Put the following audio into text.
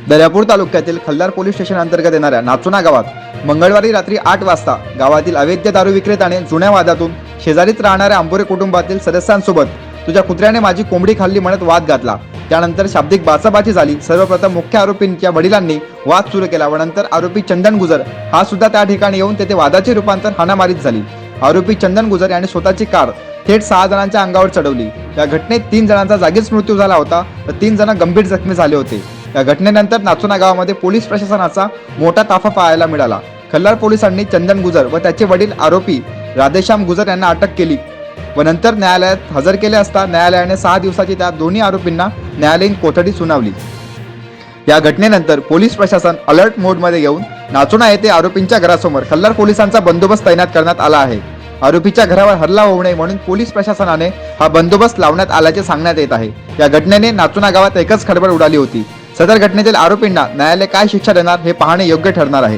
दर्यापूर तालुक्यातील Khallar police station अंतर्गत येणाऱ्या नाचोना गावात मंगळवारी रात्री 8 वाजता गावातील अवैध दारू विक्रेत्याने जुन्या वादातून शेजारीच राहणाऱ्या अंबोरे कुटुंबातील सदस्यांसोबत तुझ्या कुत्र्याने माझी कोंबडी खाल्ली म्हणत वाद घातला। त्यानंतर शाब्दिक बाचाबाची झाली। सर्वप्रथम मुख्य आरोपींच्या वडिलांनी वाद सुरू केला व नंतर आरोपी चंदन गुजर हा सुद्धा त्या ठिकाणी येऊन तेथे वादाचे रूपांतर हाणामारीत झाली। आरोपी चंदन गुजर याने स्वतःची कार थेट 6 जणांच्या अंगावर चढवली। या घटनेत 3 जणांचा जागीच मृत्यू झाला होता तर 3 जण गंभीर जखमी झाले होते। या घटनेनंतर नाचोना गावामध्ये पोलीस प्रशासनाचा मोठा ताफा पाहायला मिळाला। खल्लार पोलिसांनी चंदन गुजर व त्याचे वडील आरोपी राधेश्याम गुजर यांना अटक केली व नंतर न्यायालयात हजर केले असता न्यायालयाने 6 दिवसाची त्या दोन्ही आरोपींना न्यायालयीन कोठडी सुनावली। या घटनेनंतर पोलीस प्रशासन अलर्ट मोडमध्ये येऊन नाचोना येथे आरोपींच्या घरासमोर खल्लार पोलिसांचा बंदोबस्त तैनात करण्यात आला आहे। आरोपीच्या घरावर हल्ला होऊ नये म्हणून पोलीस प्रशासनाने हा बंदोबस्त लावण्यात आल्याचे सांगण्यात येत आहे। या घटनेने नाचोना गावात एकच खळबळ उडाली होती। सदर घटनेतील आरोपींना न्यायालय काय शिक्षा देणार हे पाहणे योग्य ठरणार आहे।